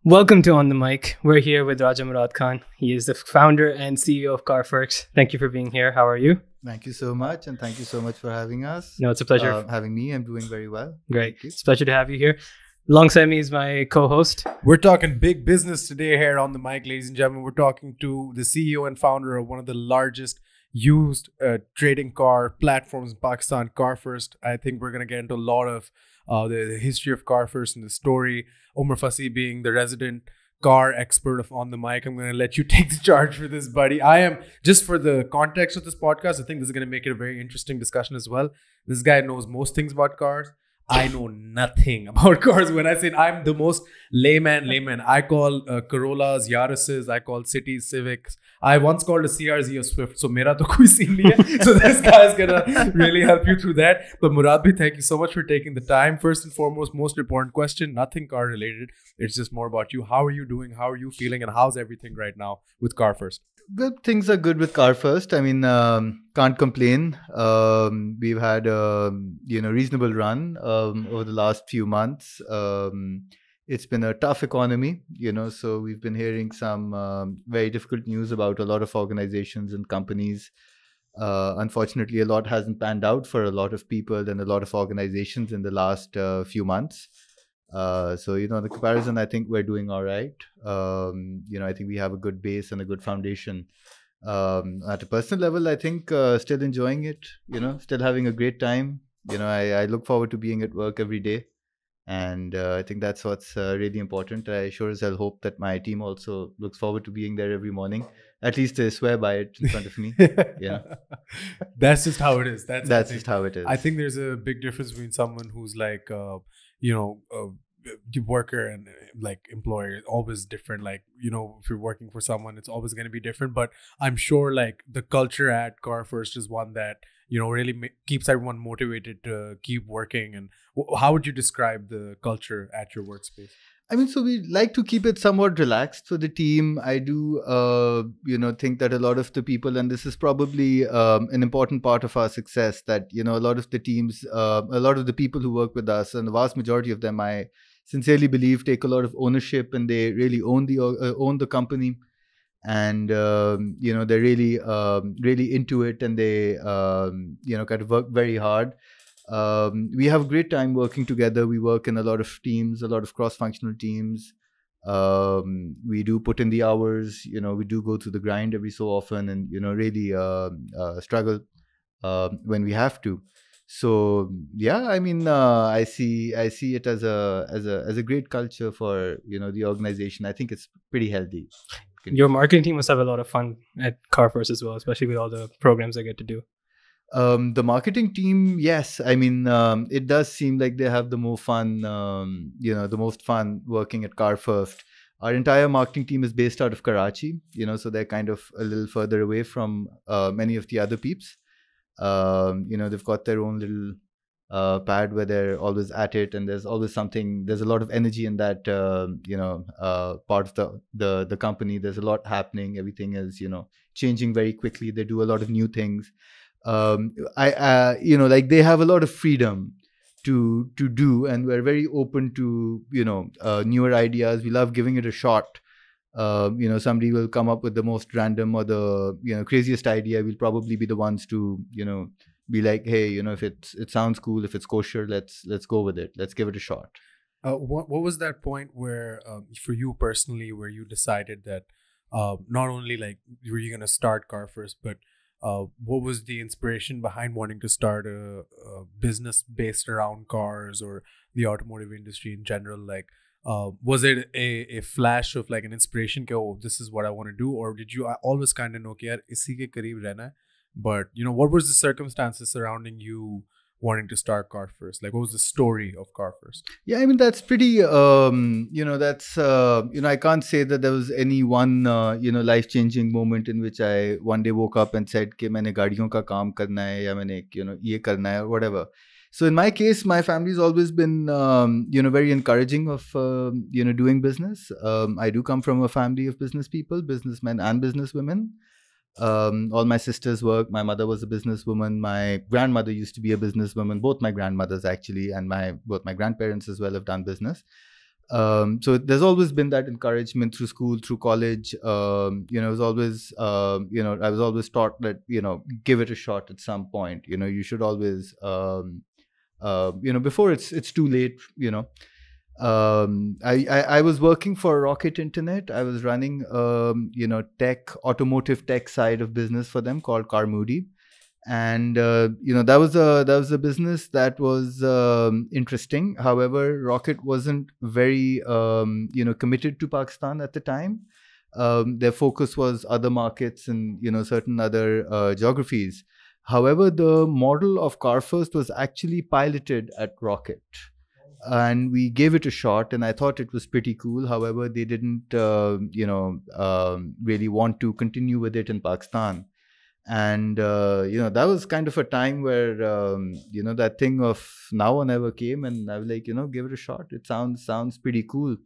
Welcome to On the Mic. We're here with Raja Murad Khan. He is the founder and CEO of CarFirst. Thank you for being here. How are you? Thank you so much, and thank you so much for having us. No, it's a pleasure. Having me. I'm doing very well. Great. It's a pleasure to have you here. Alongside me is my co-host. We're talking big business today here on the mic, ladies and gentlemen. We're talking to the CEO and founder of one of the largest used trading car platforms in Pakistan, CarFirst. I think we're going to get into a lot of the history of CarFirst and the story. Umar Fasi being the resident car expert of On the Mic. I'm going to let you take the charge for this, buddy. I am, just for the context of this podcast, I think this is going to make it a very interesting discussion as well. This guy knows most things about cars. I know nothing about cars. When I say I'm the most layman, I call Corollas, Yaris's, I call Cities, Civics. I once called a CRZ a Swift, so mera to koi scene nahi hai. So this guy is gonna really help you through that. But Murad bhai, thank you so much for taking the time. First and foremost, most important question, nothing car related. It's just more about you. How are you doing? How are you feeling? And how's everything right now with CarFirst? Well, things are good with CarFirst. I mean, can't complain. We've had a reasonable run over the last few months. It's been a tough economy, so we've been hearing some very difficult news about a lot of organizations and companies. Unfortunately, a lot hasn't panned out for a lot of people and a lot of organizations in the last few months. So, the comparison, I think we're doing all right. I think we have a good base and a good foundation. At a personal level, I think still enjoying it, still having a great time. I look forward to being at work every day. And I think that's what's really important. I sure as hell hope that my team also looks forward to being there every morning. At least they swear by it in front of me. That's just how it is. That's just how it is. I think there's a big difference between someone who's like, worker and like employer, always different. Like, if you're working for someone, it's always going to be different. But I'm sure like the culture at CarFirst is one that, really keeps everyone motivated to keep working. And how would you describe the culture at your workspace? I mean, so we like to keep it somewhat relaxed for the team. I do, think that a lot of the people, and this is probably an important part of our success, that, a lot of the teams, a lot of the people who work with us, and the vast majority of them, I sincerely believe, take a lot of ownership, and they really own the company. And, they're really, really into it, and they, kind of work very hard. We have a great time working together. We work in a lot of teams, a lot of cross-functional teams. We do put in the hours, we do go through the grind every so often, and, really struggle when we have to. So, yeah, I mean, I see it as a great culture for, the organization. I think it's pretty healthy. Your marketing team must have a lot of fun at CarFirst as well, especially with all the programs they get to do. The marketing team, yes. I mean, it does seem like they have the most fun working at CarFirst. Our entire marketing team is based out of Karachi, so they're kind of a little further away from many of the other peeps. They've got their own little pad where they're always at it, and there's always something. There's a lot of energy in that, part of the company. There's a lot happening. Everything is, changing very quickly. They do a lot of new things. They have a lot of freedom to do, and we're very open to, newer ideas. We love giving it a shot. Somebody will come up with the most random or the, craziest idea. We'll probably be the ones to, be like, hey, if it sounds cool, if it's kosher, let's go with it. Let's give it a shot. What was that point where, for you personally, where you decided that not only like were you going to start CarFirst, but what was the inspiration behind wanting to start a business based around cars or the automotive industry in general? Like, was it a flash of like an inspiration? Oh, this is what I want to do, or did you always kind of know कि यार इसी के करीब रहना है? But what was the circumstances surrounding you wanting to start CarFirst? Like, what was the story of CarFirst? Yeah, I mean, that's pretty, I can't say that there was any one, life-changing moment in which I one day woke up and said कि मैंने गाड़ियों का काम करना है या मैंने, ये करना है or whatever. So in my case, my family's always been, very encouraging of, doing business. I do come from a family of business people, businessmen and businesswomen. All my sisters work. My mother was a businesswoman. My grandmother used to be a businesswoman. Both my grandmothers actually, and both my grandparents as well have done business. So there's always been that encouragement through school, through college. It was always, I was always taught that, give it a shot at some point. You should always, before it's too late. I was working for Rocket Internet. I was running, automotive tech side of business for them called Carmoody. And that was a business that was interesting. However, Rocket wasn't very committed to Pakistan at the time. Their focus was other markets and certain other geographies. However, the model of CarFirst was actually piloted at Rocket, and we gave it a shot, and I thought it was pretty cool. However, they didn't really want to continue with it in Pakistan. And that was kind of a time where that thing of now or never came, and I was like, give it a shot. It sounds pretty cool.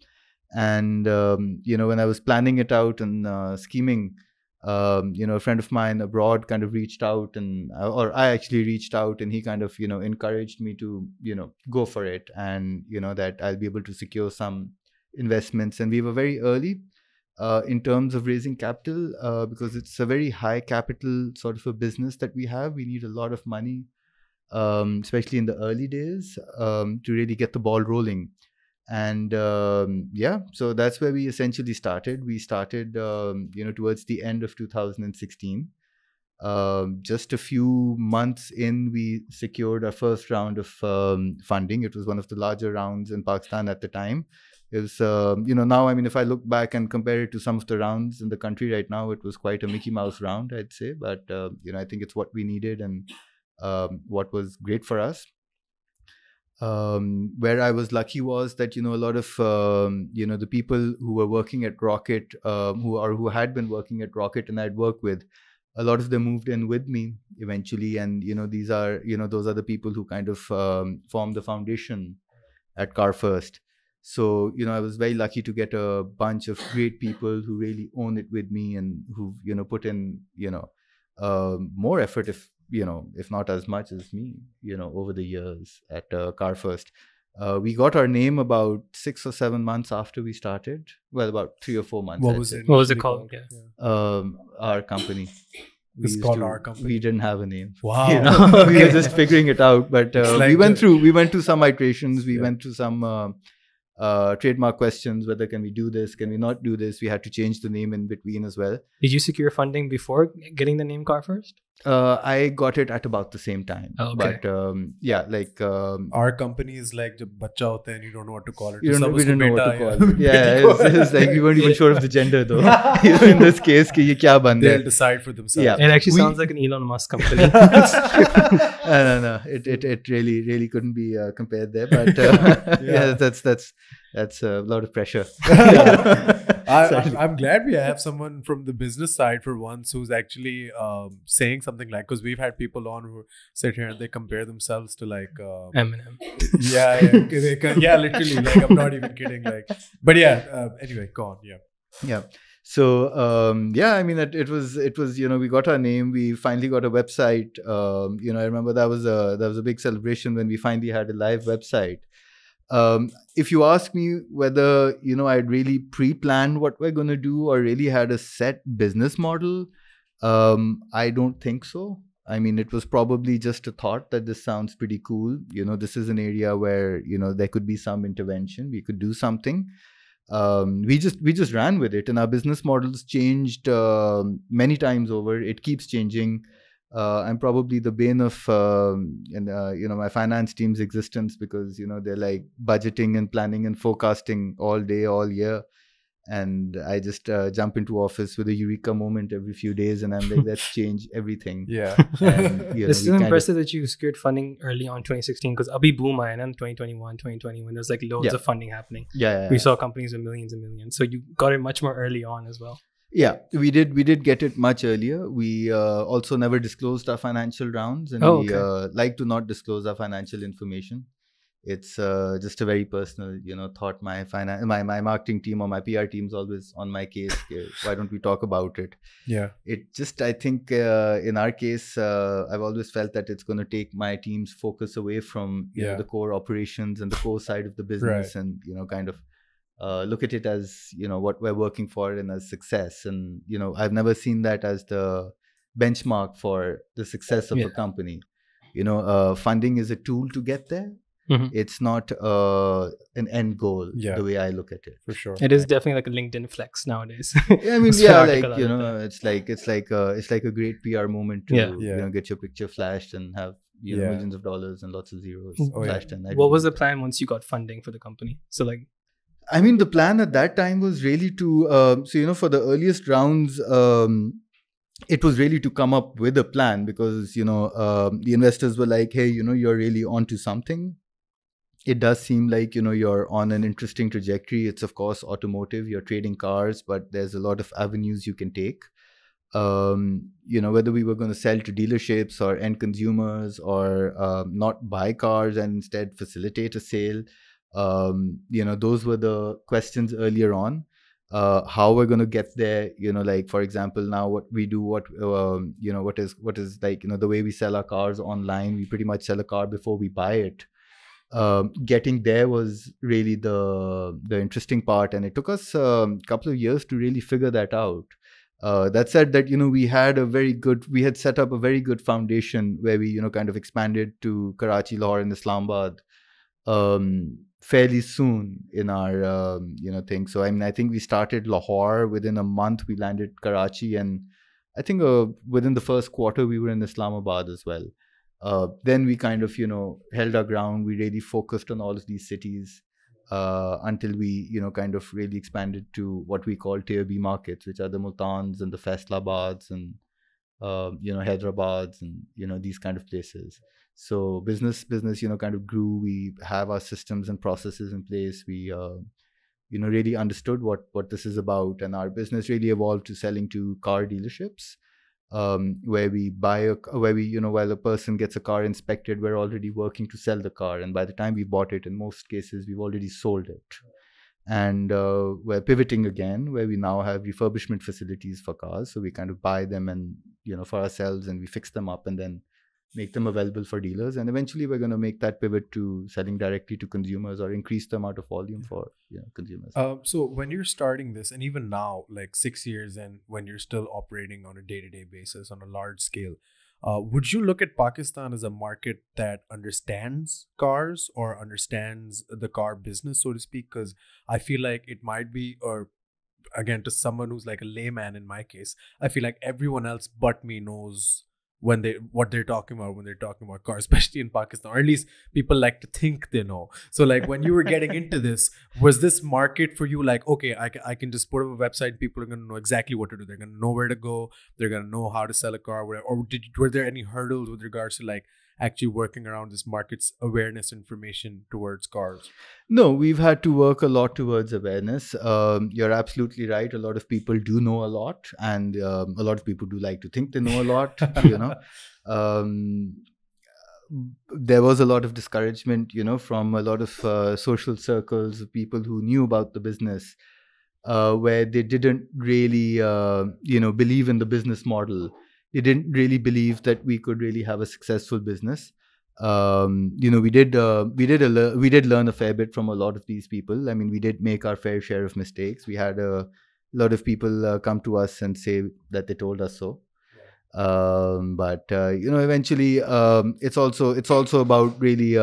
And when I was planning it out and scheming, a friend of mine abroad kind of reached out, or I actually reached out, and he kind of encouraged me to go for it, and that I'll be able to secure some investments. And we were very early in terms of raising capital, because it's a very high capital sort of a business that we have. We need a lot of money, especially in the early days, to really get the ball rolling. And so that's where we essentially started. We started, towards the end of 2016. Just a few months in, we secured our first round of funding. It was one of the larger rounds in Pakistan at the time. It was, now, I mean, if I look back and compare it to some of the rounds in the country right now, it was quite a Mickey Mouse round, I'd say. But, I think it's what we needed and what was great for us. Where I was lucky was that, a lot of, the people who were working at Rocket, who had been working at Rocket and I'd worked with, a lot of them moved in with me eventually. And, these are, those are the people who kind of formed the foundation at CarFirst. So, I was very lucky to get a bunch of great people who really own it with me and who, put in, more effort, if not as much as me, over the years at CarFirst. We got our name about 6 or 7 months after we started. Well, about 3 or 4 months. What was it? What was it called? Yeah. Our company. It's called Our Company. We didn't have a name. Wow. We were just figuring it out. But like we went through some iterations. We went through some trademark questions. Whether can we do this? Can we not do this? We had to change the name in between as well. Did you secure funding before getting the name CarFirst? I got it at about the same time. Oh, okay. But Our Company is like the bacha hota hai and you don't know what to call it. we didn't know what to call it. Yeah, it's like we weren't even sure of the gender though. In this case, ki ye kya ban they'll hai. decide for themselves. Yeah. It actually sounds like an Elon Musk company. No. It really couldn't be compared there. But yeah, that's a lot of pressure. I'm glad we have someone from the business side for once who's actually saying something like, because we've had people on who sit here and they compare themselves to like Eminem. yeah, literally, like I'm not even kidding, like, but yeah, anyway, go on. Yeah. So I mean, it was we got our name. We finally got a website. I remember that was a big celebration when we finally had a live website. If you ask me whether, I'd really pre-planned what we're going to do or really had a set business model, I don't think so. I mean, it was probably just a thought that this sounds pretty cool. This is an area where, there could be some intervention. We could do something. We just ran with it, and our business models changed many times over. It keeps changing. I'm probably the bane of my finance team's existence, because they're like budgeting and planning and forecasting all day, all year, and I just jump into office with a eureka moment every few days, and I'm like, let's change everything. Yeah. And, It's still impressive that you secured funding early on 2016, because abhi boom aaya na in 2021, 2020, when there's like loads of funding happening. Yeah. We saw companies with millions and millions. So you got it much more early on as well. Yeah, we did get it much earlier. We also never disclosed our financial rounds, and we like to not disclose our financial information. It's just a very personal, thought. My marketing team or my PR team's always on my case. Why don't we talk about it? Yeah. It just, I think in our case, I've always felt that it's going to take my team's focus away from the core operations and the core side of the business, and kind of look at it as, what we're working for and as success. And, I've never seen that as the benchmark for the success of a company. Funding is a tool to get there. It's not an end goal, the way I look at it. For sure. It is definitely like a LinkedIn flex nowadays. I mean, it's like a great PR moment to get your picture flashed and have millions of dollars and lots of zeros flashed. And what was the plan once you got funding for the company? So I mean, the plan at that time was really to for the earliest rounds, it was really to come up with a plan, because the investors were like, hey, you're really onto something. It does seem like, you're on an interesting trajectory. It's, of course, automotive. You're trading cars, but there's a lot of avenues you can take. Whether we were going to sell to dealerships or end consumers, or not buy cars and instead facilitate a sale. Those were the questions earlier on. How we're going to get there, for example, now what we do, what is the way we sell our cars online. We pretty much sell a car before we buy it. Getting there was really the interesting part, and it took us a couple of years to really figure that out. That said, that we had set up a very good foundation where we kind of expanded to Karachi, Lahore, and Islamabad fairly soon in our thing. So I mean, I think we started Lahore. Within a month we landed Karachi, and I think within the first quarter we were in Islamabad as well. Then we kind of, held our ground. We really focused on all of these cities until we, kind of really expanded to what we call Tier B markets, which are the Multans and the Faisalabads and, Hyderabad and, these kind of places. So business, kind of grew. We have our systems and processes in place. We, really understood what this is about. And our business really evolved to selling to car dealerships. Where we while a person gets a car inspected, we're already working to sell the car, and by the time we bought it, in most cases we've already sold it. And we're pivoting again, where we now have refurbishment facilities for cars, so we kind of buy them and for ourselves, and we fix them up and then make them available for dealers. And eventually we're going to make that pivot to selling directly to consumers, or increase the amount of volume for consumers. So when you're starting this, and even now, like 6 years in, when you're still operating on a day-to-day basis on a large scale, would you look at Pakistan as a market that understands cars or understands the car business, so to speak? Because I feel like it might be, or again, to someone who's like a layman in my case, I feel like everyone else but me knows what they're talking about when they're talking about cars, especially in Pakistan, or at least people like to think they know. So like when you were getting into this, was this market for you like, okay, I can just put up a website, people are going to know exactly what to do, they're going to know where to go, they're going to know how to sell a car, whatever? Or were there any hurdles with regards to like actually working around this market's awareness information towards cars? No, we've had to work a lot towards awareness. You're absolutely right. A lot of people do know a lot, and a lot of people do like to think they know a lot. There was a lot of discouragement, from a lot of social circles of people who knew about the business, where they didn't really, believe in the business model. They didn't really believe that we could really have a successful business. We did learn a fair bit from a lot of these people. I mean, we did make our fair share of mistakes. We had a lot of people come to us and say that they told us so. But eventually, it's also about really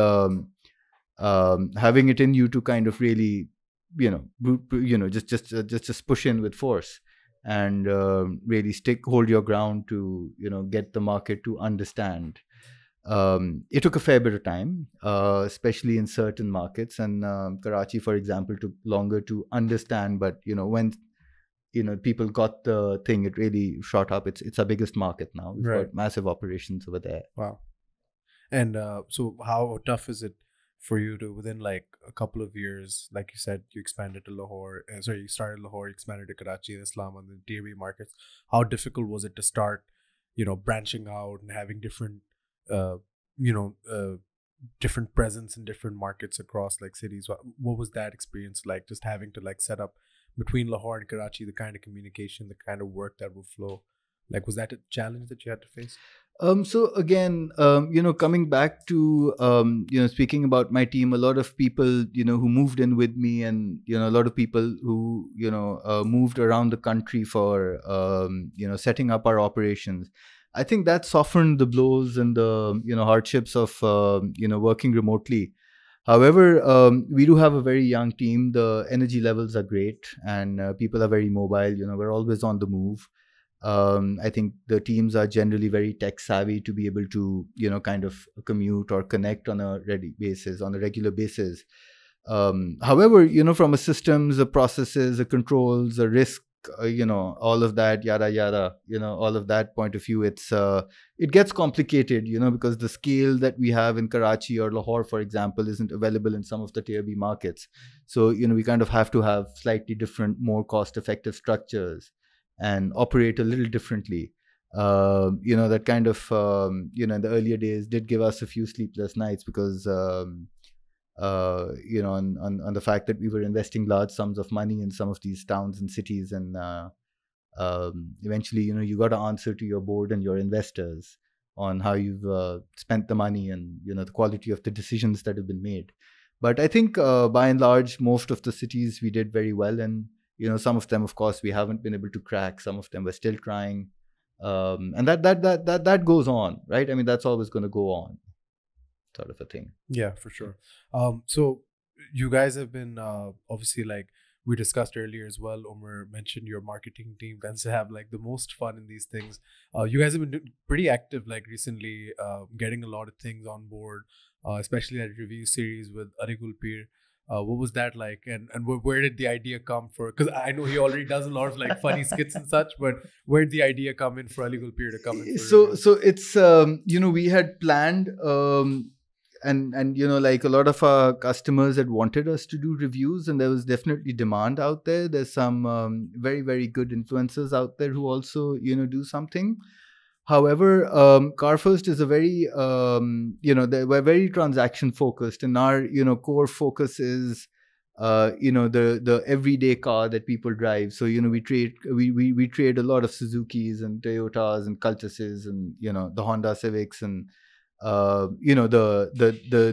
having it in you to kind of really, just push in with force. And really hold your ground to get the market to understand. It took a fair bit of time, especially in certain markets, and Karachi, for example, took longer to understand. But when people got the thing, it really shot up. It's our biggest market now. We've got massive operations over there. Wow. And so how tough is it for you to, within like a couple of years, like you said, you expanded to Lahore, you started Lahore, expanded to Karachi, Islam, and the Tier B markets. How difficult was it to start, branching out and having different, different presence in different markets across like cities? What was that experience like, just having to like set up between Lahore and Karachi, the kind of communication, the kind of work that would flow? Like, was that a challenge that you had to face? So again, coming back to, speaking about my team, a lot of people, who moved in with me, and, a lot of people who, moved around the country for, setting up our operations. I think that softened the blows and the, hardships of, working remotely. However, we do have a very young team. The energy levels are great, and people are very mobile. We're always on the move. I think the teams are generally very tech savvy to be able to, kind of commute or connect on a regular basis. However, from a systems, a processes, a controls, a risk, all of that, yada yada, all of that point of view, it gets complicated, because the scale that we have in Karachi or Lahore, for example, isn't available in some of the tier B markets. So, we kind of have to have slightly different, more cost-effective structures and operate a little differently. That kind of, in the earlier days did give us a few sleepless nights because, on the fact that we were investing large sums of money in some of these towns and cities. And eventually, you got to answer to your board and your investors on how you've spent the money and, the quality of the decisions that have been made. But I think by and large, most of the cities we did very well. And some of them, of course, we haven't been able to crack. Some of them we're still trying, and that goes on, right? I mean, that's always going to go on, sort of a thing. Yeah, for sure. So you guys have been obviously, like we discussed earlier as well. Omer mentioned your marketing team tends to have like the most fun in these things. You guys have been pretty active, like recently, getting a lot of things on board, especially that review series with Ali Gulpir. What was that like, and where did the idea come for? Because I know he already does a lot of like funny skits and such, but where did the idea come in for Ali Gulpir to come in? So it's we had planned, and like a lot of our customers had wanted us to do reviews, and there was definitely demand out there. There's some very, very good influencers out there who also do something. However, CarFirst is a very, we're very transaction focused, and our, core focus is, the everyday car that people drive. So, we trade a lot of Suzukis and Toyotas and Cultuses and, the Honda Civics and, the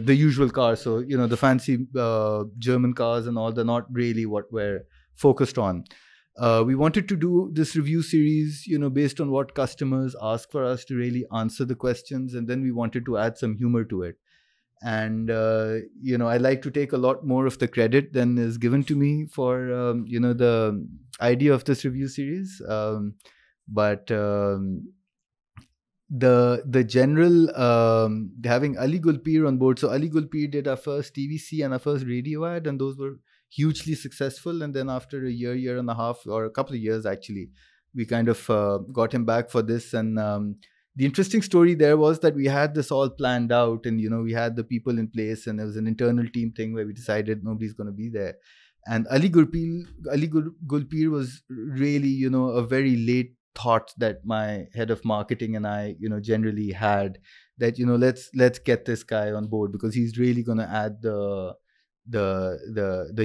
usual cars. So, the fancy German cars and all, they're not really what we're focused on. We wanted to do this review series, based on what customers ask for us to really answer the questions. And then we wanted to add some humor to it. And, I like to take a lot more of the credit than is given to me for, the idea of this review series. But the general, having Ali Gulpir on board. So Ali Gulpir did our first TVC and our first radio ad, and those were hugely successful. And then after a year and a half, or a couple of years actually, we kind of got him back for this. And the interesting story there was that we had this all planned out, and we had the people in place, and there was an internal team thing where we decided nobody's going to be there. And Ali Gulpir was really a very late thought that my head of marketing and I generally had, that let's get this guy on board, because he's really going to add the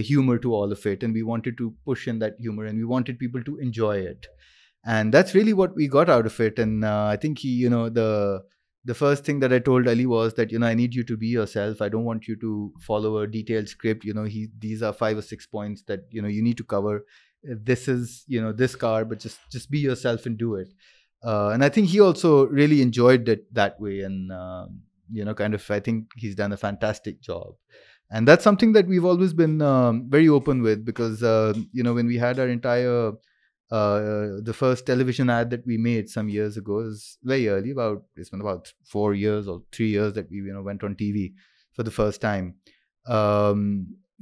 humor to all of it. And we wanted to push in that humor, and we wanted people to enjoy it. And that's really what we got out of it. And I think he, the first thing that I told Ali was that, I need you to be yourself. I don't want you to follow a detailed script. These are 5 or 6 points that, you need to cover. This is, this car, but just be yourself and do it. And I think he also really enjoyed it that way. And, kind of, I think he's done a fantastic job. And that's something that we've always been very open with, because, when we had our entire, the first television ad that we made some years ago, is very early, it's been about 4 years or 3 years that we, went on TV for the first time.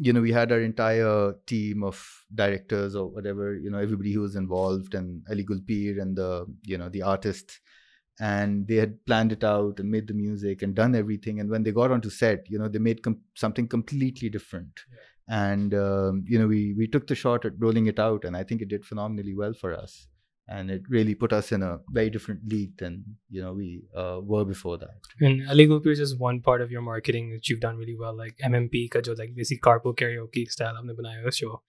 We had our entire team of directors or whatever, everybody who was involved, and Ali Gulpir and the artists. And they had planned it out and made the music and done everything. And when they got onto set, they made something completely different. Yeah. And, we took the shot at rolling it out, and I think it did phenomenally well for us. And it really put us in a very different league than, we were before that. And Ali Gulpir is just one part of your marketing that you've done really well, like MMP ka jo like basically carpool karaoke style humne banaya hai show.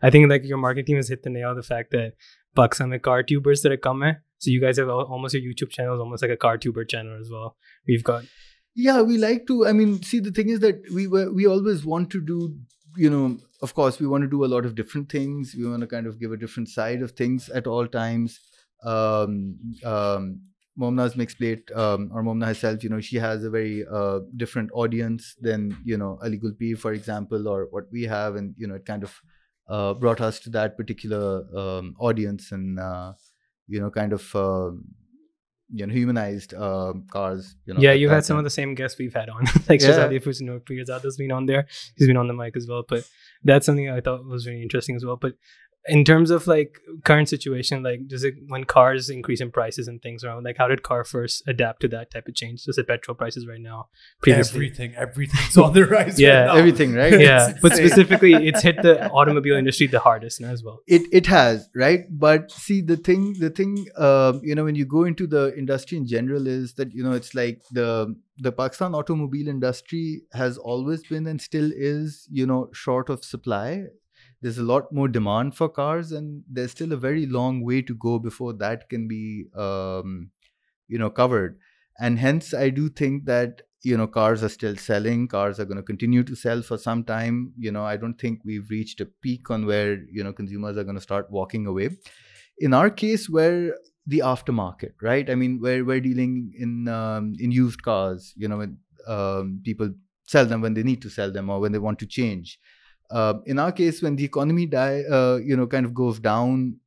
I think like your marketing team has hit the nail on the fact that Pakistan mein car tubers that are come hai, So you guys have almost your YouTube channel is almost like a car tuber channel as well. We've got Yeah, we like to. I mean, see, the thing is that we always want to do. Of course, we want to do a lot of different things. We want to kind of give a different side of things at all times. Momna's Mixed Plate, or Momna herself, she has a very different audience than Ali Gulpir, for example, or what we have, and it kind of brought us to that particular audience, and kind of humanized cars. You've had some of the same guests we've had on, like Shazadi Pirzada's been on there. He's been on the mic as well, but that's something I thought was really interesting as well. But in terms of like current situation, like does it, when cars increase in prices and things around, like how did Car First adapt to that type of change? Just at petrol prices right now, previously everything's on the rise. Yeah, right now. Everything, right? Yeah, but specifically, it's hit the automobile industry the hardest now as well. It has, right? But see, the thing, when you go into the industry in general, is that it's like the Pakistan automobile industry has always been and still is short of supply. There's a lot more demand for cars, and there's still a very long way to go before that can be covered. And hence I do think that cars are still selling. Cars are going to continue to sell for some time. I don't think we've reached a peak on where consumers are going to start walking away. In our case, where the aftermarket, right? I mean, where we're dealing in used cars, when people sell them when they need to sell them or when they want to change. In our case, when the economy kind of goes down,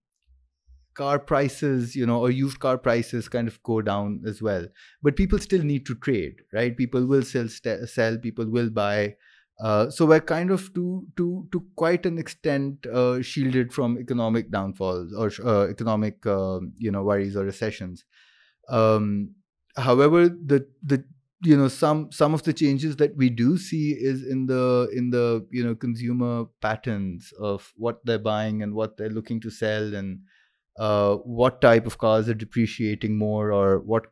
car prices, or used car prices kind of go down as well. But people still need to trade, right? People will still sell, people will buy. So we're kind of to quite an extent shielded from economic downfalls or economic worries or recessions. However, some of the changes that we do see is in the consumer patterns of what they're buying and what they're looking to sell, and what type of cars are depreciating more, or what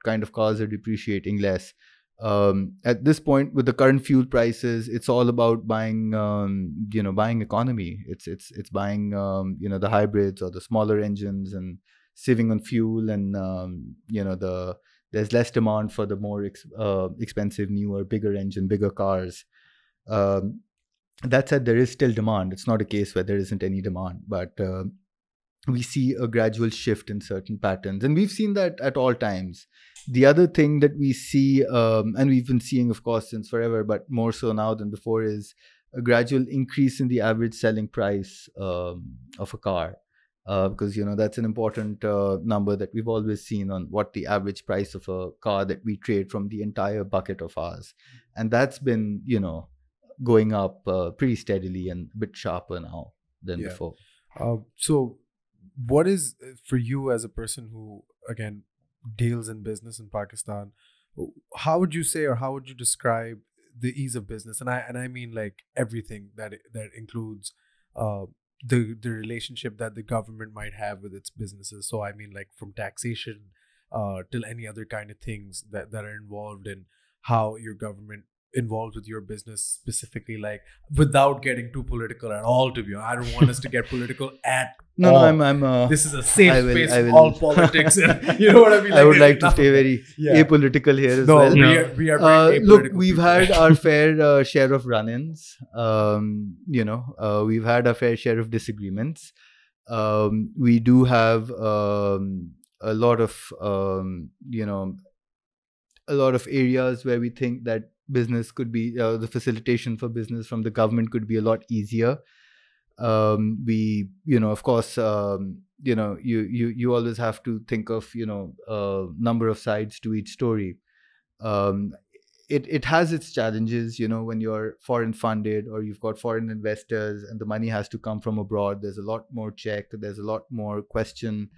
kind of cars are depreciating less. At this point, with the current fuel prices, it's all about buying economy. It's buying the hybrids or the smaller engines and saving on fuel, and there's less demand for the more expensive, newer, bigger engine, bigger cars. That said, there is still demand. It's not a case where there isn't any demand, but we see a gradual shift in certain patterns. And we've seen that at all times. The other thing that we see, and we've been seeing, of course, since forever, but more so now than before, is a gradual increase in the average selling price of a car. Because that's an important number that we've always seen on what the average price of a car that we trade from the entire bucket of ours, and that's been going up pretty steadily and a bit sharper now than before. So what is, for you as a person who again deals in business in Pakistan, how would you say, or how would you describe the ease of business? And I mean like everything that includes the relationship that the government might have with its businesses. So I mean, like from taxation till any other kind of things that are involved in how your government involved with your business specifically, like without getting too political at all, to be honest. I don't want us to get political at all. I'm this is a safe space from all politics. And, you know what I mean? Like, I would like to stay very apolitical here as well. We are very apolitical. Look, we've had our fair share of run-ins. We've had our fair share of disagreements. We do have a lot of areas where we think that business could be the facilitation for business from the government could be a lot easier. We, of course, you always have to think of number of sides to each story. It has its challenges, when you're foreign funded or you've got foreign investors and the money has to come from abroad. There's a lot more check, there's a lot more question,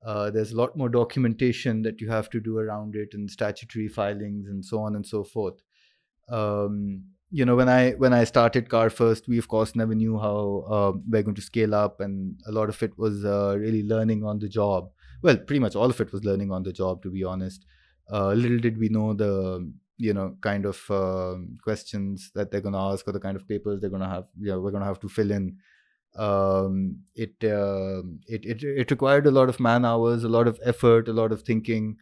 there's a lot more documentation that you have to do around it, and statutory filings and so on and so forth. When I started Car First, we of course never knew how we're going to scale up, and a lot of it was really learning on the job. Well, pretty much all of it was learning on the job, to be honest. Little did we know the kind of questions that they're going to ask, or the kind of papers they're going to have. We're going to have to fill in. It required a lot of man hours, a lot of effort, a lot of thinking,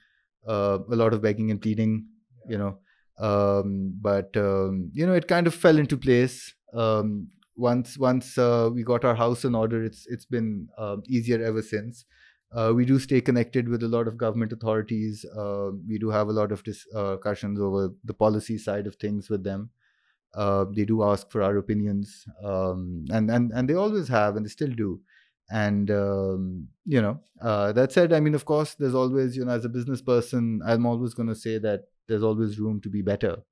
a lot of begging and pleading, but it kind of fell into place. Once we got our house in order, it's been easier ever since. We do stay connected with a lot of government authorities. We do have a lot of discussions over the policy side of things with them. They do ask for our opinions, and they always have, and they still do. And that said, I mean, of course, there's always, as a business person, I'm always going to say that there's always room to be better,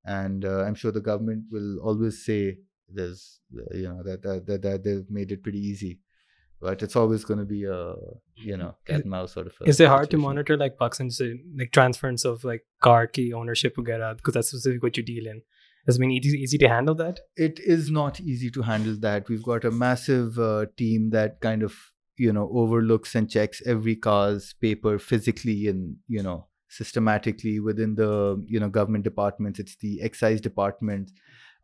and I'm sure the government will always say there's, that they've made it pretty easy. But it's always going to be a, cat and mouse sort of. Is it hard to monitor like Pakistan's like transference of like car key ownership, because that's specifically what you deal in? Has it been easy to handle that? It is not easy to handle that. We've got a massive team that kind of, overlooks and checks every car's paper physically and, systematically within the, government departments. It's the excise department.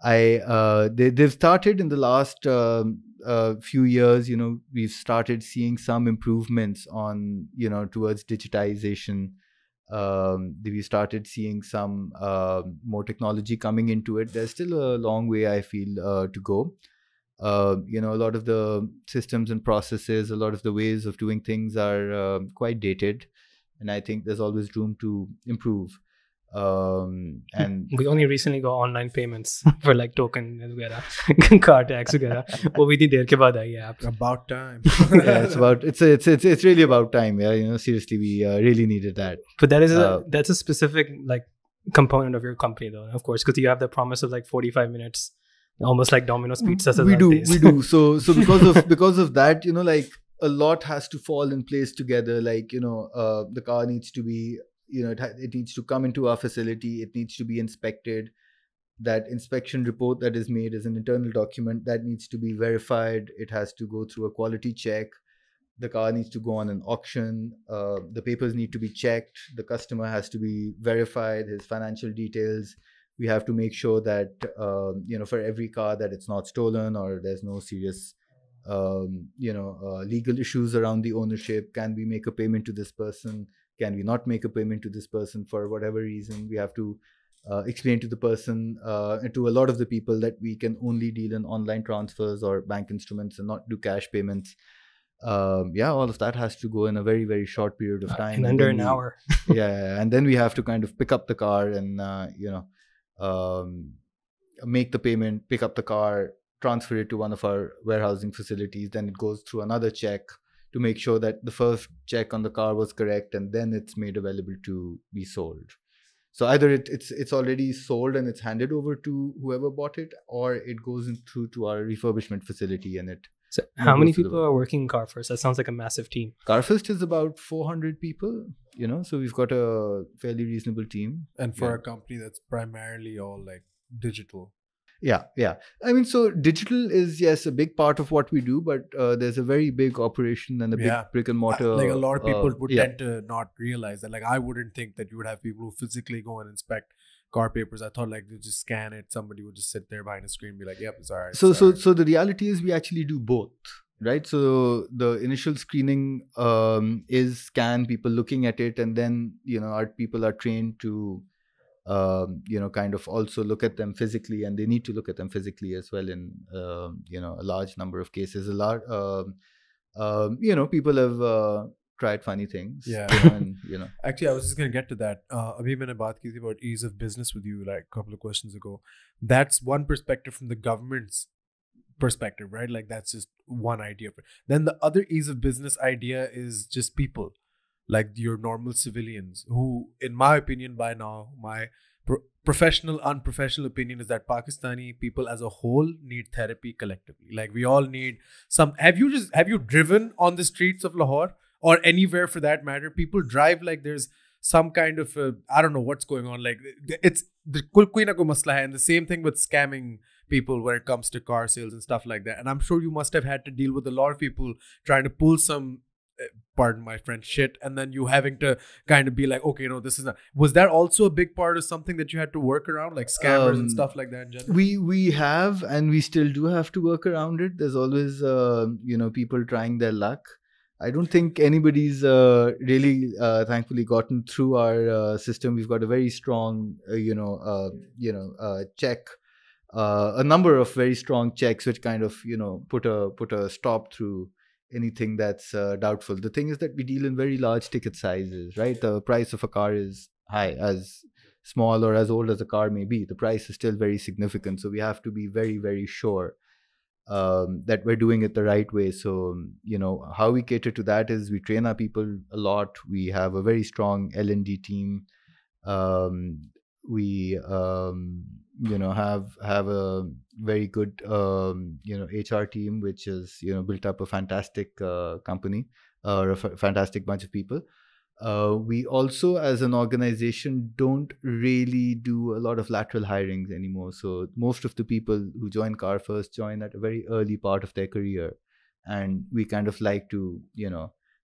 They've started in the last few years, we've started seeing some improvements on, towards digitization. We started seeing some more technology coming into it. There's still a long way, I feel, to go. A lot of the systems and processes, a lot of the ways of doing things are quite dated, and I think there's always room to improve. And we only recently got online payments for like token car tax वो भी इतनी देर के बाद आई है about time. It's really about time. Seriously, we really needed that. But that's a specific like component of your company though, of course, because you have the promise of like 45 minutes, almost like Domino's Pizza. We do. So because of that, like a lot has to fall in place together. Like the car needs to be, it needs to come into our facility. It needs to be inspected. That inspection report that is made is an internal document that needs to be verified. It has to go through a quality check. The car needs to go on an auction. The papers need to be checked. The customer has to be verified, his financial details. We have to make sure that, for every car that it's not stolen or there's no serious, legal issues around the ownership. Can we make a payment to this person? Can we not make a payment to this person for whatever reason? We have to explain to the person, to a lot of the people, that we can only deal in online transfers or bank instruments and not do cash payments. All of that has to go in a very, very short period of time. In under an hour. And then we have to kind of pick up the car and, make the payment, pick up the car, transfer it to one of our warehousing facilities. Then it goes through another check to make sure that the first check on the car was correct, and then it's made available to be sold. So either it's already sold and it's handed over to whoever bought it, or it goes through to our refurbishment facility and it. So how many people are working in CarFirst? That sounds like a massive team. CarFirst is about 400 people, so we've got a fairly reasonable team. And for a company that's primarily all like digital. Yeah. I mean, so digital is, yes, a big part of what we do, but there's a very big operation and a big brick and mortar. Like a lot of people would tend to not realize that. Like, I wouldn't think that you would have people who physically go and inspect car papers. I thought like they just scan it. Somebody would just sit there behind a screen and be like, yep, it's all right. So the reality is we actually do both, right? So the initial screening is scan, people looking at it, and then, our people are trained to kind of also look at them physically, and they need to look at them physically as well in, a large number of cases. A lot, people have tried funny things. Yeah. And, Actually, I was just going to get to that. Abhi maine baat ki thi about ease of business with you like a couple of questions ago. That's one perspective from the government's perspective, right? Like that's just one idea. Then the other ease of business idea is just people. Like your normal civilians who, in my opinion, by now, my professional, unprofessional opinion is that Pakistani people as a whole need therapy collectively. Like we all need some. Have you driven on the streets of Lahore or anywhere for that matter? People drive like there's some kind of I don't know what's going on. Like it's the koi na koi masla hai, and the same thing with scamming people when it comes to car sales and stuff like that. And I'm sure you must have had to deal with a lot of people trying to pull some pardon my French, shit, and then you having to kind of be like, okay, no, this is not. Was that also a big part of something that you had to work around, like scammers and stuff like that in general? We have, and we still do have to work around it. There's always people trying their luck. I don't think anybody's really thankfully gotten through our system. We've got a very strong check, a number of very strong checks which kind of put a stop through anything that's doubtful. The thing is that we deal in very large ticket sizes, right? The price of a car is high. As small or as old as a car may be, the price is still very significant. So we have to be very, very sure that we're doing it the right way. So, how we cater to that is we train our people a lot. We have a very strong L&D team. We have a very good HR team, which is built up a fantastic company or a fantastic bunch of people. We also, as an organization, don't really do a lot of lateral hirings anymore. So most of the people who join CarFirst join at a very early part of their career, and we kind of like to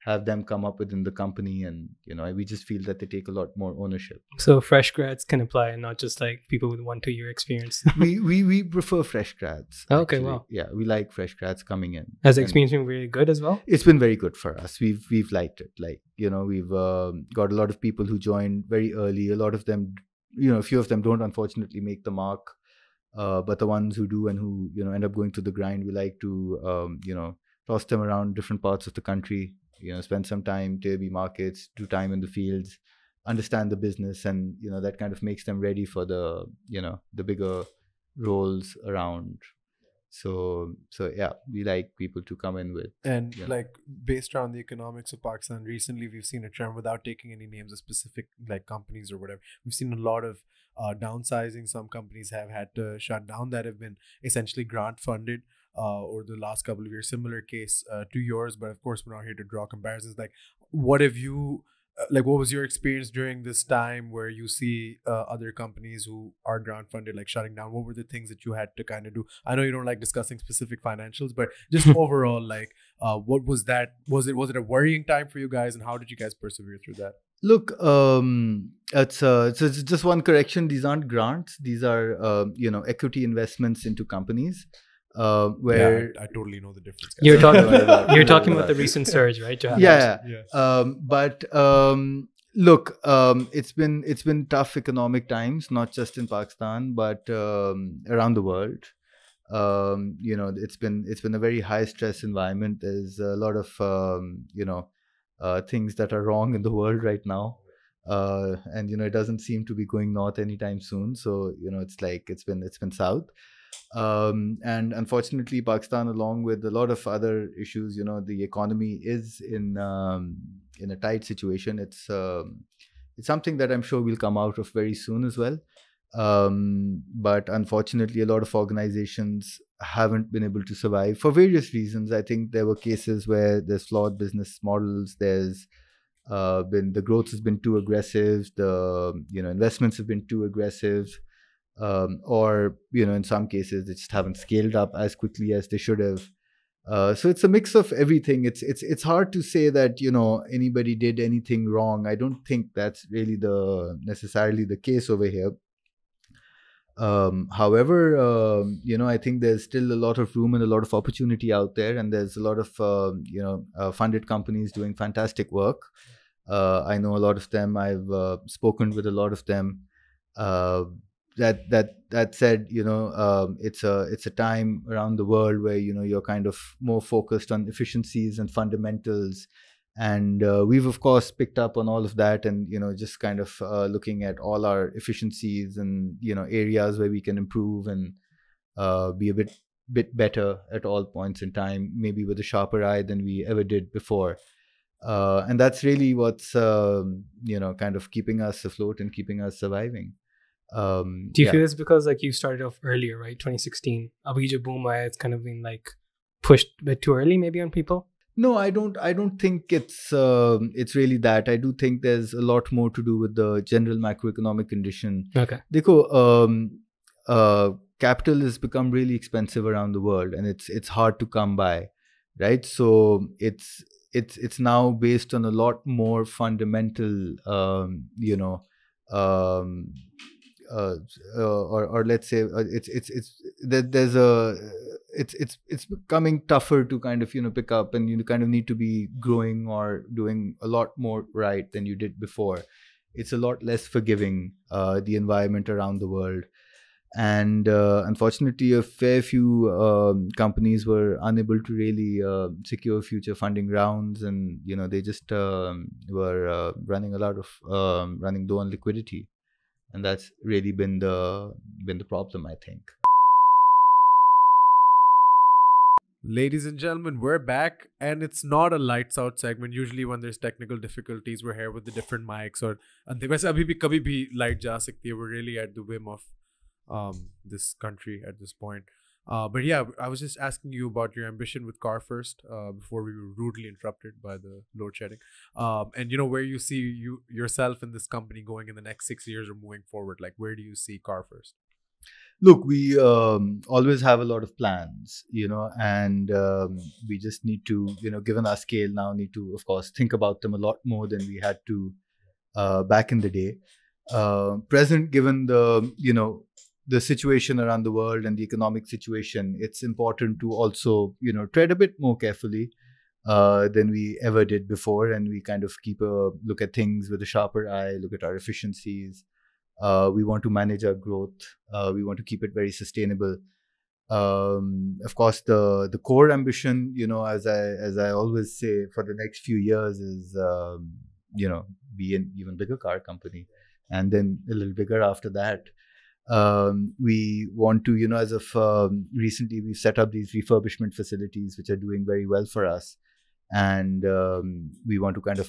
have them come up within the company, and we just feel that they take a lot more ownership. So fresh grads can apply, and not just like people with 1-2 year experience. we prefer fresh grads. Okay, actually. wow. Yeah, we like fresh grads coming in. Has the experience been really good as well? It's been very good for us. We've liked it. Like we've got a lot of people who joined very early. A lot of them, a few of them don't unfortunately make the mark, but the ones who do and who end up going to the grind, we like to toss them around different parts of the country. Spend some time, TB markets, do time in the fields, understand the business, and that kind of makes them ready for the the bigger roles around. So yeah, we like people to come in with. And like based around the economics of Pakistan, recently we've seen a trend, without taking any names of specific like companies or whatever. We've seen a lot of downsizing. Some companies have had to shut down that have been essentially grant funded. Or the last couple of years, similar case to yours, but of course we're not here to draw comparisons. Like, what have you, what was your experience during this time where you see other companies who are grant funded like shutting down? What were the things that you had to kind of do? I know you don't like discussing specific financials, but just overall, like, what was that? Was it a worrying time for you guys, and how did you guys persevere through that? Look, it's just one correction. These aren't grants. These are equity investments into companies. Where I totally know the difference. You're talking about the recent surge, right? Yeah. But look, it's been tough economic times, not just in Pakistan, but around the world. It's been a very high stress environment. There's a lot of things that are wrong in the world right now. And it doesn't seem to be going north anytime soon. So it's like it's been south. And unfortunately, Pakistan, along with a lot of other issues, the economy is in a tight situation. It's something that I'm sure we'll come out of very soon as well. But unfortunately, a lot of organizations haven't been able to survive for various reasons. I think there were cases where there's flawed business models. There's been the growth has been too aggressive. The investments have been too aggressive. Or in some cases they just haven't scaled up as quickly as they should have. So it's a mix of everything. It's hard to say that anybody did anything wrong. I don't think that's really necessarily the case over here. However, I think there's still a lot of room and a lot of opportunity out there, and there's a lot of funded companies doing fantastic work. I know a lot of them. I've spoken with a lot of them. That said, it's a time around the world where you're kind of more focused on efficiencies and fundamentals, and we've of course picked up on all of that, and just kind of looking at all our efficiencies and areas where we can improve and be a bit better at all points in time, maybe with a sharper eye than we ever did before. And that's really what's kind of keeping us afloat and keeping us surviving. Do you feel it's because like you started off earlier, right? 2016, Abhi jo boom aaya, it's kind of been like pushed a bit too early maybe on people? No, I don't think it's really that. I do think there's a lot more to do with the general macroeconomic condition. Okay. Dekho, capital has become really expensive around the world, and it's hard to come by, right? So it's it's now based on a lot more fundamental, or let's say it's becoming tougher to kind of pick up, and you kind of need to be growing or doing a lot more right than you did before. It's a lot less forgiving, the environment around the world. And unfortunately, a fair few companies were unable to really secure future funding rounds, and they just were running low on liquidity, and that's really been the problem, I think. Ladies and gentlemen, we're back, and it's not a lights out segment. Usually when there's technical difficulties, we're here with the different mics, or वैसे अभी भी कभी भी light जा सकती है. We're really at the whim of this country at this point. But yeah, I was just asking you about your ambition with Car First before we were rudely interrupted by the load shedding. And where you see yourself in this company going in the next 6 years or moving forward. Like, where do you see Car First? Look, we always have a lot of plans, and we just need to, given our scale now, need to, of course, think about them a lot more than we had to back in the day. Present, given the situation around the world and the economic situation, it's important to also, tread a bit more carefully than we ever did before. And we kind of keep a look at things with a sharper eye, look at our efficiencies. We want to manage our growth. We want to keep it very sustainable. Of course, the core ambition, as I always say, for the next few years is, be an even bigger car company, and then a little bigger after that. We want to, as of recently, we've set up these refurbishment facilities, which are doing very well for us. And we want to kind of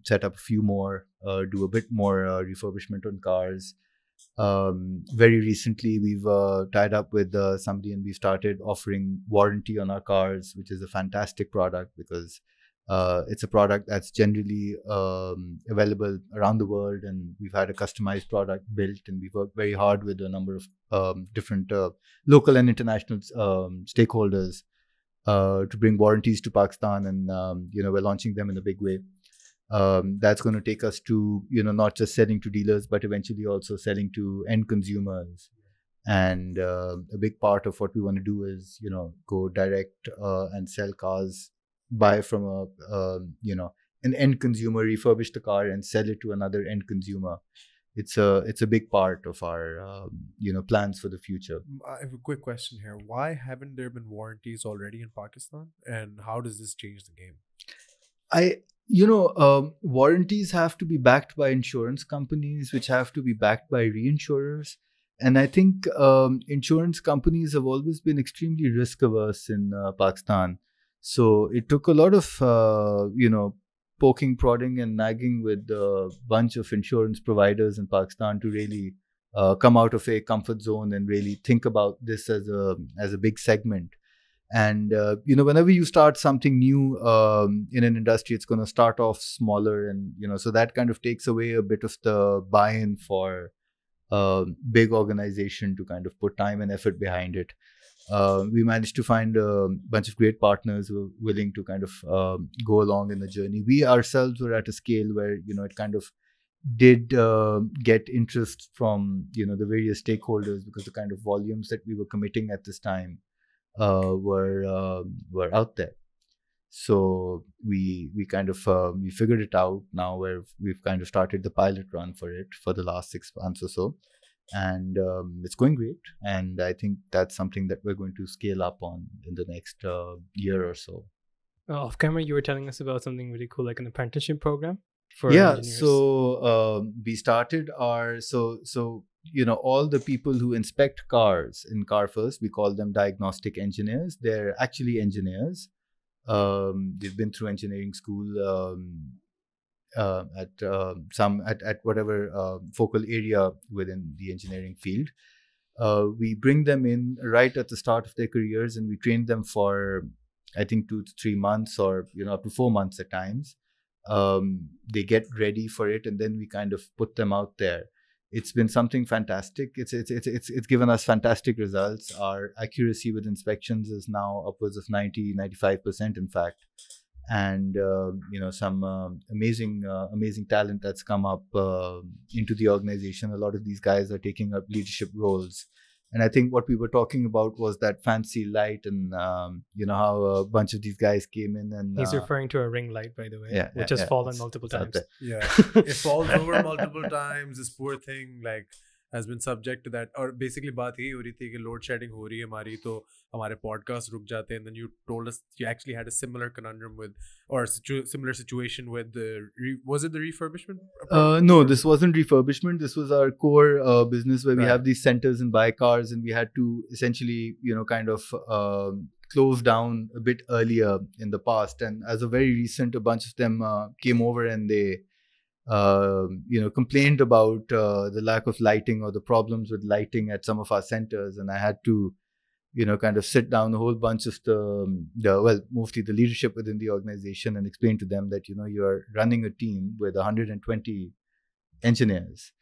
set up a few more, do a bit more refurbishment on cars. Very recently, we've tied up with somebody, and we started offering warranty on our cars, which is a fantastic product because it's a product that's generally available around the world, and we've had a customized product built, and we've worked very hard with a number of different local and international stakeholders to bring warranties to Pakistan, and we're launching them in a big way. That's going to take us to not just selling to dealers, but eventually also selling to end consumers. And a big part of what we want to do is go direct and sell cars, buy from an end consumer, refurbish the car, and sell it to another end consumer. It's a big part of our plans for the future. I have a quick question here. Why haven't there been warranties already in Pakistan, and how does this change the game? Warranties have to be backed by insurance companies, which have to be backed by reinsurers. And I think insurance companies have always been extremely risk averse in Pakistan. So it took a lot of, poking, prodding, and nagging with a bunch of insurance providers in Pakistan to really come out of a comfort zone and really think about this as a big segment. And whenever you start something new in an industry, it's going to start off smaller, and so that kind of takes away a bit of the buy-in for a big organization to kind of put time and effort behind it. We managed to find a bunch of great partners who were willing to kind of go along in the journey. We ourselves were at a scale where it kind of did get interest from the various stakeholders, because the kind of volumes that we were committing at this time were out there. So we kind of we figured it out now, where we've kind of started the pilot run for it for the last 6 months or so. And it's going great, and I think that's something that we're going to scale up on in the next year or so. Off camera, you were telling us about something really cool, like an apprenticeship program for engineers. So we started our all the people who inspect cars in Car First, we call them diagnostic engineers. They're actually engineers. They've been through engineering school at whatever focal area within the engineering field. We bring them in right at the start of their careers, and we train them for, I think, 2 to 3 months, or up to 4 months at times. They get ready for it, and then we kind of put them out there. It's been something fantastic. It's given us fantastic results. Our accuracy with inspections is now upwards of 90-95%, in fact. and some amazing talent that's come up into the organization. A lot of these guys are taking up leadership roles. And I think what we were talking about was that fancy light, and how a bunch of these guys came in, and he's referring to a ring light, by the way, yeah, which has fallen multiple times. Yeah, it falls over multiple times. This poor thing has been subject to that. Or basically, बात यही हो रही थी कि load shedding हो रही है हमारी, तो हमारे podcast रुक जाते हैं. And then you told us you actually had a similar conundrum with, or similar situation with was it the refurbishment? No, this wasn't refurbishment. This was our core business where we have these centers and buy cars, and we had to essentially, kind of close down a bit earlier in the past. And as a very recent, a bunch of them came over and they complained about the lack of lighting or the problems with lighting at some of our centers, and I had to kind of sit down a whole bunch of mostly the leadership within the organization and explain to them that you're running a team with 120 engineers,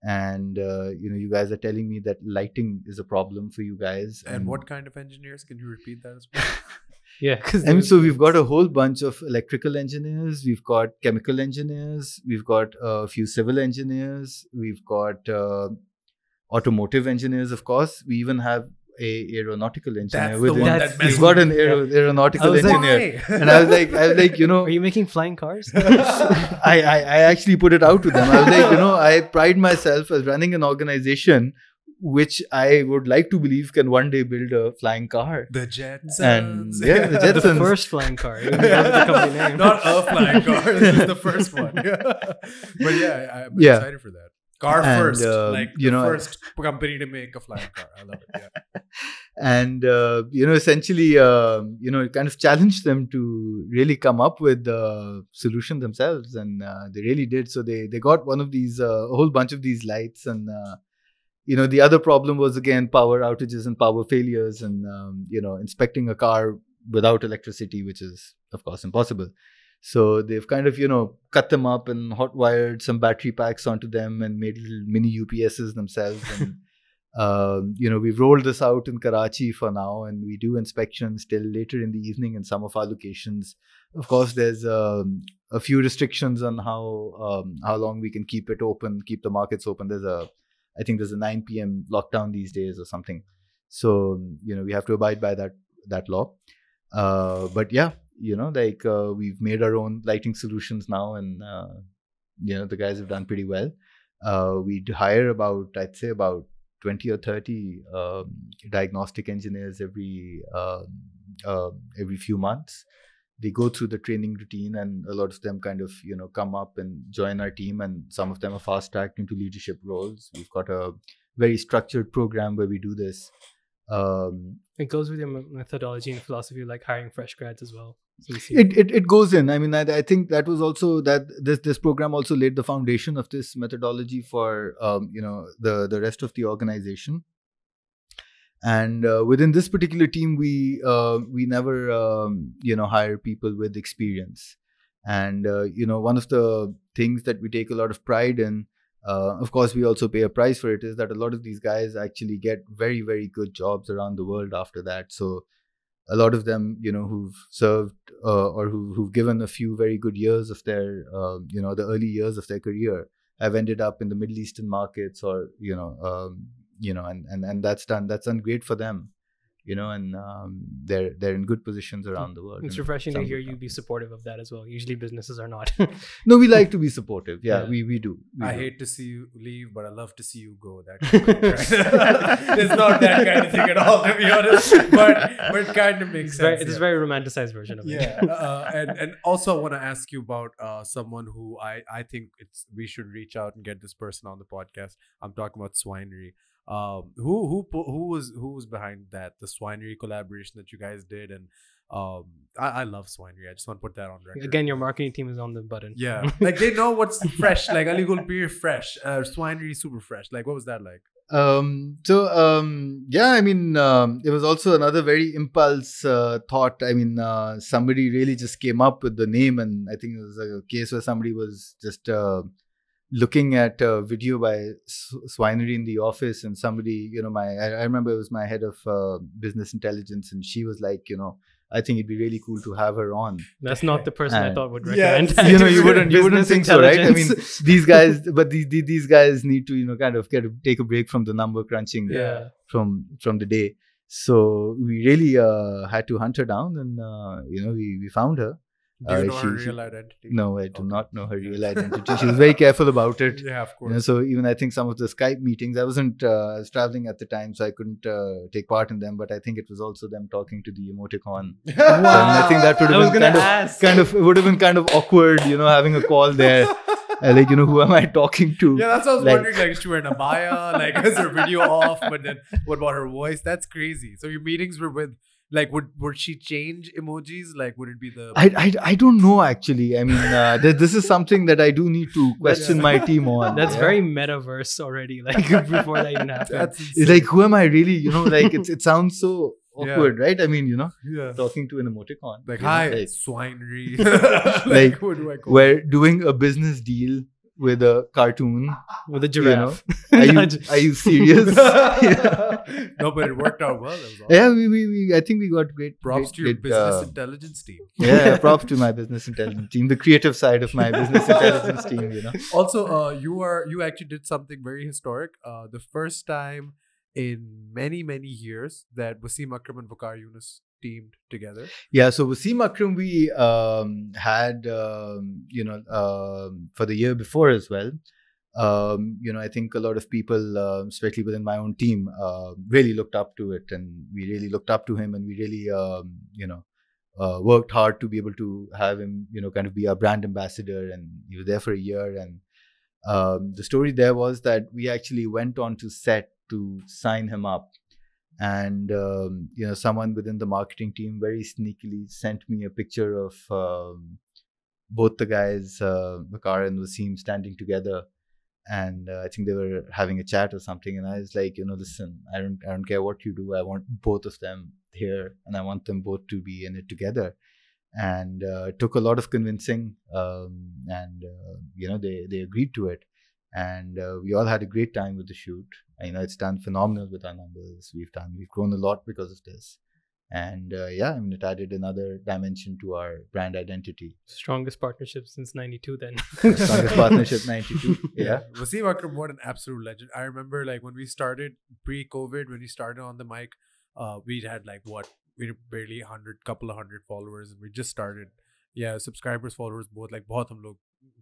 and you guys are telling me that lighting is a problem for you guys. And what kind of engineers? Can you repeat that as well? Yeah, so we've got a whole bunch of electrical engineers, we've got chemical engineers, we've got a few civil engineers, we've got automotive engineers, of course. We even have a aeronautical engineer within. We've got an aeronautical engineer, and I was like, are you making flying cars? I actually put it out to them. I was like, I pride myself as running an organization which I would like to believe can one day build a flying car. The Jetsons. And the Jetsons. The first flying car. The company name. Not a flying car. This is the first one. But yeah, I'm excited for that. Car first. First company to make a flying car. I love it. Yeah. And, essentially, it kind of challenged them to really come up with the solution themselves. And they really did. So they got one of these, a whole bunch of these lights, and the other problem was, again, power outages and power failures, and, inspecting a car without electricity, which is, of course, impossible. So they've kind of, cut them up and hot wired some battery packs onto them and made little mini UPSs themselves. And, we've rolled this out in Karachi for now, and we do inspections till later in the evening in some of our locations. Of course, there's a few restrictions on how long we can keep it open, keep the markets open. I think there's a 9 p.m. lockdown these days or something. So, we have to abide by that law. But yeah, we've made our own lighting solutions now, and, the guys have done pretty well. We hire I'd say about 20 or 30 diagnostic engineers every few months. They go through the training routine, and a lot of them kind of, come up and join our team, and some of them are fast-tracked into leadership roles. We've got a very structured program where we do this. It goes with your methodology and philosophy, like hiring fresh grads as well. So it goes in. I mean, I think that was also that this program also laid the foundation of this methodology for the rest of the organization. And within this particular team, we never hire people with experience. And one of the things that we take a lot of pride in, of course, we also pay a price for it, is that a lot of these guys actually get very, very good jobs around the world after that. So a lot of them, who've served or who've given a few very good years of their, the early years of their career, have ended up in the Middle Eastern markets, or and that's done great for them, and they're in good positions around the world. It's refreshing to hear you be supportive of that as well. Usually businesses are not. No, we like to be supportive. Yeah. we do. I hate to see you leave, but I love to see you go. That kind of thing. It's not that kind of thing at all, to be honest, but it kind of makes sense. It is a very romanticized version of it. Yeah. And also I want to ask you about someone who I think we should reach out and get this person on the podcast. I'm talking about Swinery. Who was behind that, the Swinery collaboration that you guys did? And I love Swinery. I just want to put that on record. Again, your marketing team is on the button. Yeah, like they know what's fresh. Like Aligul beer fresh, Swinery super fresh. Like, what was that like? It was also another very impulse thought. I mean, somebody really just came up with the name, and I think it was a case where somebody was just looking at a video by Swinery in the office, and somebody, I remember it was my head of business intelligence, and she was like, I think it'd be really cool to have her on. That's not the person I And- thought would Yeah, recommend. You wouldn't think so, right? I mean, Intelligence. these guys, but these guys need to, kind of take a break from the number crunching Yeah. from the day. So we really had to hunt her down, and we found her. Do you know her she- real identity? No, I do Okay. not know her real identity. She was very careful about it. Yeah, of You know, course. so even I think some of the Skype meetings, I was traveling at the time, so I couldn't take part in them. But I think it was also them talking to the emoticon. And I think that would I was have gonna been ask. it would have been kind of awkward, having a call there. Like, who am I talking to? Yeah, that's what I was Like- wondering. Like, is she wearing a abaya? Like, is her video off? But then, what about her voice? That's crazy. So your meetings were with, like, would she change emojis? Like, would it be the? I don't know actually. I mean, this is something that I do need to question my team on. That's yeah? very metaverse already. Like before that even happened. That's It's insane. like, who am I really? Like it sounds so Yeah. awkward, right? I mean, yeah. talking to an emoticon. Like, you know, hi, like, swinery. Like, what do I call we're doing a business deal with a cartoon. With a giraffe. Are you serious? No, but it worked out well. That was awesome. Yeah, we I think we got great. Props to your great, business intelligence team. Yeah, props to my business intelligence team, the creative side of my business intelligence team. Also, you actually did something very historic. The first time in many years that Wasim Akram and Waqar Yunus teamed together. Yeah, so Wasim Akram we had for the year before as well. I think a lot of people, especially within my own team, really looked up to it, and we really looked up to him, and we really worked hard to be able to have him kind of be our brand ambassador, and he was there for a year. And the story there was that we actually went on to set to sign him up, and someone within the marketing team very sneakily sent me a picture of both the guys, Waqar and Wasim, standing together. And I think they were having a chat or something, and I was like, listen, I don't care what you do, I want both of them here, and I want them both to be in it together. And it took a lot of convincing, and they agreed to it, and we all had a great time with the shoot. It's done phenomenal with our numbers. We've grown a lot because of this. And it added another dimension to our brand identity. Strongest partnership since '92 then. Strongest partnership 92. Yeah. Wasim Akram, what an absolute legend. I remember like when we started pre-COVID, when we started on the mic, we had we had barely couple of hundred followers, and we just started. Yeah, subscribers, followers, both like बहुत हम लोग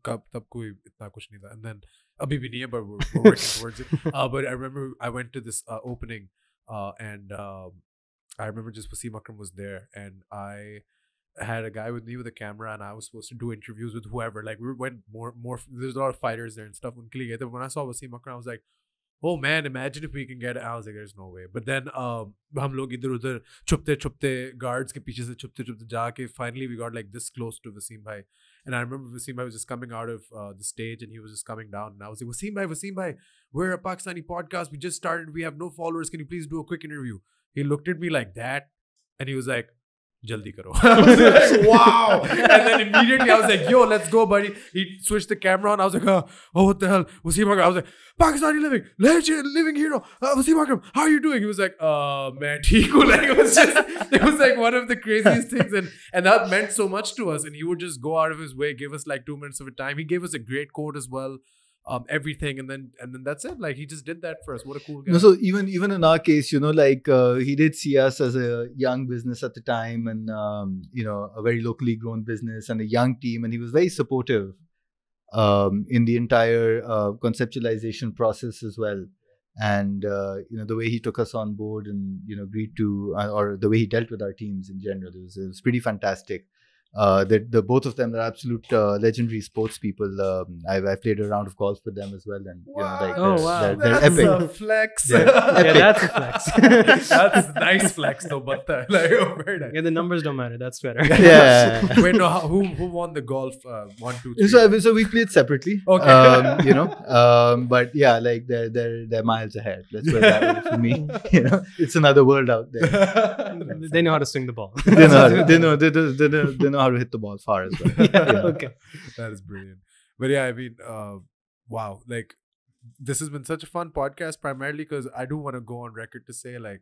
तब कोई इतना कुछ नहीं था. And then अभी भी नहीं है, but we're working towards it. But I remember I went to this opening, and I remember just Wasim Akram was there, and I had a guy with me with a camera, and I was supposed to do interviews with whoever. Like we went more. There's a lot of fighters there and stuff. But when I saw Wasim Akram, I was like, oh man, imagine if we can get it. I was like, there's no way. But then हम लोग इधर उधर छुपते guards के पीछे से छुपते जाके finally we got like this close to Wasim bhai. And I remember Wasim bhai was just coming out of the stage, and he was just coming down, and I was like, Wasim bhai, we're a Pakistani podcast, we just started, we have no followers, can you please do a quick interview? He looked at me like that, and he was like, Jaldi karo. I was like, wow. And then immediately I was like, yo, let's go, buddy. He switched the camera on. I was like, oh, what the hell? Wasim Akram. I was like, Pakistani living hero. Wasim Akram, how are you doing? He was like, man, theek hu. Like, it was like one of the craziest things. And that meant so much to us. And he would just go out of his way, give us like 2 minutes of a time. He gave us a great quote as well. Everything, and then that's it. Like he just did that for us. What a cool guy. No, so even in our case, he did see us as a young business at the time, and a very locally grown business and a young team, and he was very supportive in the entire conceptualization process as well. And the way he took us on board and agreed to, or the way he dealt with our teams in general, it was pretty fantastic. The both of them are absolute legendary sports people. I played a round of golf with them as well, and wow. they're That's epic. a flex. Yeah, that's a flex. That's a nice flex though, but like, very nice. Yeah, the numbers don't matter. That's better. Yeah. Wait, no, who won the golf 1, 2, 3? So we played separately. Okay. But yeah, like they're miles ahead. Let's put it that way for me. It's another world out there. They know how to swing the ball. They know how to hit the ball far as well. Yeah. Okay. That is brilliant. But yeah, I mean, wow, like this has been such a fun podcast, primarily because I do want to go on record to say, like,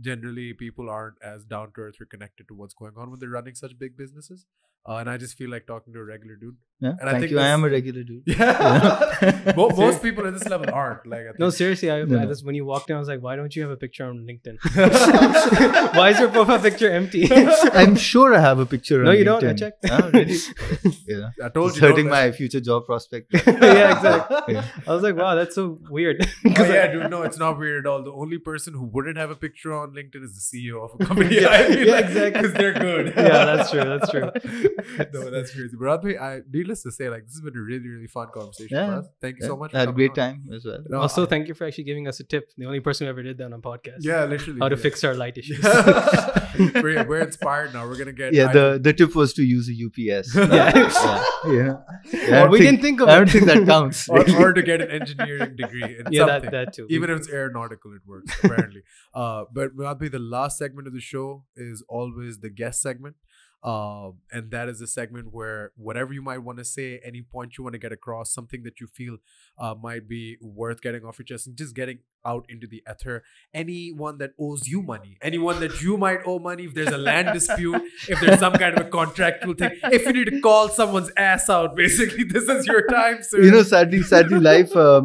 generally people aren't as down to earth or connected to what's going on when they're running such big businesses. And I just feel like talking to a regular dude. Yeah, And I thank think you. I that's- am a regular dude. Yeah. Most people at this level aren't. Like, I No, think- seriously, I No. just when you walked in, I was like, why don't you have a picture on LinkedIn? Why is your profile picture empty? I'm sure I have a picture. No, on you don't. I LinkedIn. checked. Oh, really? Yeah. I told It's you. hurting don't my future job prospect. Yeah, exactly. Yeah. I was like, wow, that's so weird. Oh, yeah, dude. No, it's not weird at all. The only person who wouldn't have a picture on LinkedIn is the CEO of a company. Yeah, I feel yeah, like, exactly. Because they're good. Yeah, that's true. That's true. No, that's crazy. But needless to say, like, this has been a really, really fun conversation for Yeah. us. Thank you Yeah. so much. I had a for great coming on. time as well. No, Also, thank you for actually giving us a tip. The only person who ever did that on podcast. Yeah, literally. How to yeah. fix our light issues. We're inspired now. We're gonna get. Yeah, the tip was to use a UPS. Yeah. Yeah. We didn't think of I it. don't think that counts. or to get an engineering degree in Yeah, something. that too. Even if it's aeronautical, it works apparently. But Madhvi, the last segment of the show is always the guest segment. And that is a segment where whatever you might want to say, any point you want to get across, something that you feel might be worth getting off your chest and just getting out into the ether. Anyone that owes you money, anyone that you might owe money, if there's a land dispute, if there's some kind of a contractual thing, if you need to call someone's ass out, basically, this is your time, sir. You know, sadly,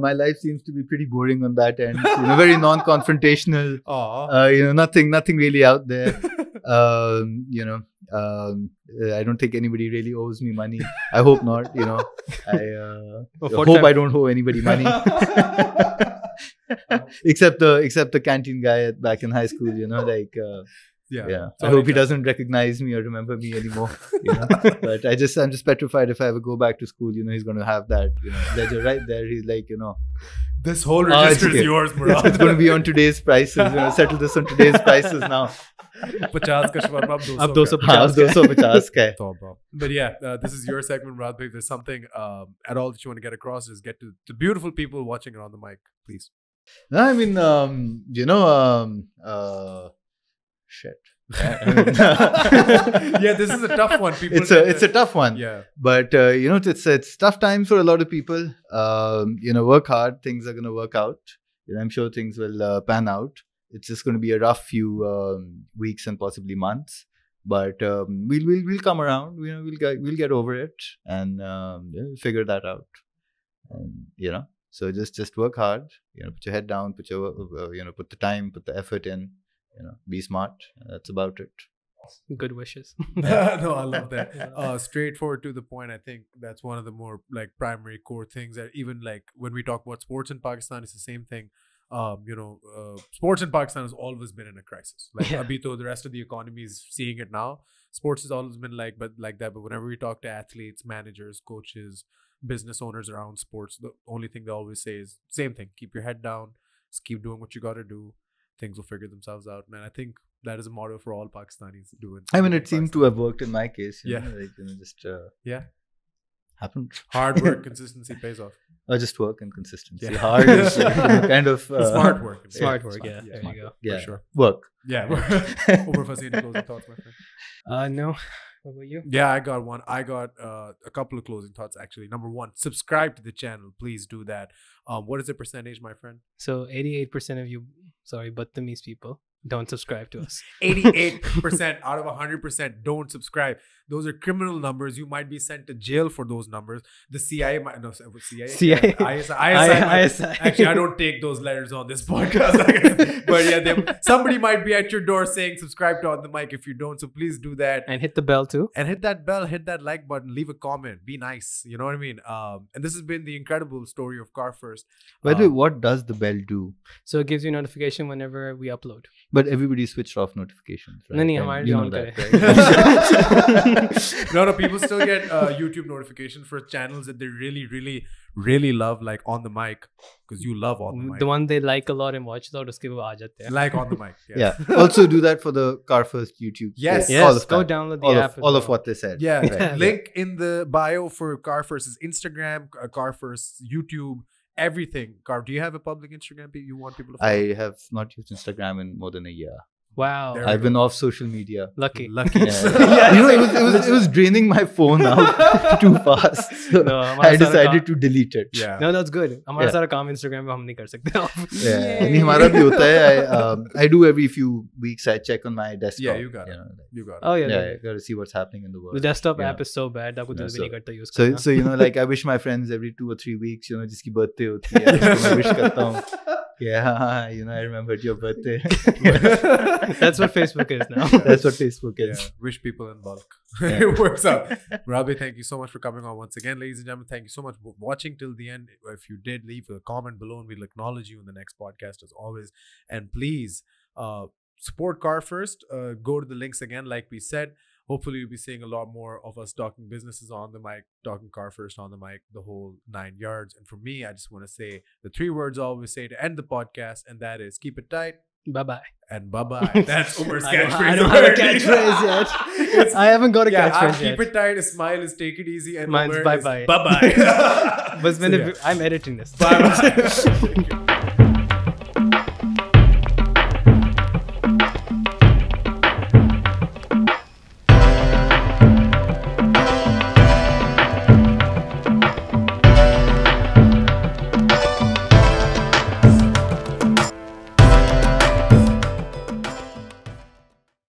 my life seems to be pretty boring on that end. You know, very non-confrontational. Aw. You know, nothing really out there. You know, I don't think anybody really owes me money. I hope not. You know, I hope I don't owe anybody money. except the canteen guy back in high school. You know, like. Yeah. I hope he doesn't recognize me or remember me anymore. You know? But I'm just petrified if I ever go back to school, you know, he's going to have that, you know, ledger right there. He's like, you know, This whole Oh, it's register is okay. yours, bro. it's going to be on today's prices. You know, settle this on today's prices now. 50 ka shawarma, ab 200 Ab 250 हाँ, 250 का है. ka. But yeah, this is your segment, Radhbhai. If there's something at all that you want to get across, just get to the beautiful people watching it on the mic, please. No, I mean, you know, shit. Yeah, this is a tough one. People It's a tough one. yeah. But you know, it's tough times for a lot of people. You know, work hard. Things are going to work out. You know, I'm sure things will pan out. It's just going to be a rough few weeks and possibly months. But we'll come around. You know, we'll get over it and yeah, we'll figure that out. And you know, so just work hard. You know, put your head down. Put your you know, put the time, put the effort in. You know, be smart. That's about it. Good wishes. No, I love that. Straightforward to the point. I think that's one of the more like primary core things that even like when we talk about sports in Pakistan, it's the same thing. You know, sports in Pakistan has always been in a crisis. Like Yeah. abhi to the rest of the economy is seeing it now. Sports has always been like that. But whenever we talk to athletes, managers, coaches, business owners around sports, the only thing they always say is same thing: keep your head down, just keep doing what you got to do. Things will figure themselves out. And I think that is a motto for all Pakistanis doing. I mean, it seemed to have worked in my case. You Yeah. know, like, you know, just Yeah. happened. Hard work, consistency pays off. Or just work and consistency. Yeah. Hard is like, you know, kind of Smart work. Smart work, yeah. Yeah, There you go. Yeah, For sure. work. Yeah. Umar Fassi, any closing thoughts, my friend? No. What about you? Yeah, I got one. I got a couple of closing thoughts actually. Number one, subscribe to the channel. Please do that. What is the percentage, my friend? So 88% of you, sorry, Battamese people, don't subscribe to us. 88% out of 100% don't subscribe. Those are criminal numbers. You might be sent to jail for those numbers. The CIA might, no, CIA? CIA. ISI might- ISI. Actually, I don't take those letters on this podcast. But yeah, somebody might be at your door saying subscribe to On The Mic if you don't. So please do that. And hit the bell too. And hit that bell, hit that like button, leave a comment, be nice. You know what I mean? And this has been the incredible story of Car First. By the way, what does the bell do? So it gives you notification whenever we upload. But everybody switched off notifications. Right? नहीं, And हमारे you लिए know on that, करे. right? No, people still get YouTube notifications for channels that they really, really, really love, like On The Mic, because you love On The Mic. The one they like a lot and watch a lot, उसके वो आ जाते हैं. Like On The Mic. Yeah. Also do that for the Car First YouTube. Yes. all Yes, of go that. download the all app. of, as all of well. what they said. Yeah. Right. Link in the bio for Car First's Instagram, Car First's YouTube, everything. Car, do you have a public Instagram you want people to follow? I have not used Instagram in more than a year. Wow. There I've been off social media. Lucky. Lucky. Yeah. You know, it was draining my phone out too fast. So No, I decided to delete it. Yeah. No, that's good. हमारा Yeah. सारा काम Instagram पे हम नहीं कर सकते. Yeah. नहीं, हमारा भी होता है. I do every few weeks. I check on my desktop. Yeah, you got it. know, like, You got it. Oh yeah. yeah, I gotta see what's happening in the world. The desktop Yeah. app is so bad. आपको दिल Yeah, भी नहीं करता use So, करना. so you know, like I wish my friends every 2 or 3 weeks, you know, जिसकी birthday होती है, उसको मैं wish करता हूँ. Yeah, you know, I remembered your birthday. That's what Facebook is now. That's what Facebook is. Yeah, wish people in bulk. Yeah. It works out. Rabi, thank you so much for coming on once again. Ladies and gentlemen, thank you so much for watching till the end. If you did, leave a comment below and we'll acknowledge you in the next podcast as always. And please support Car First. Go to the links again, like we said. Hopefully, you'll be seeing a lot more of us talking businesses on the mic, talking Car First on the mic, the whole 9 yards. And for me, I just want to say the 3 words I always say to end the podcast, and that is keep it tight Bye-bye. and bye-bye. That's Umar's catchphrase. I don't have a catchphrase yet. I haven't got a catchphrase keep yet. it tight, smile is take it easy, and Mine's Umar is bye-bye. Bye-bye. But So, yeah. I'm editing this. Bye-bye.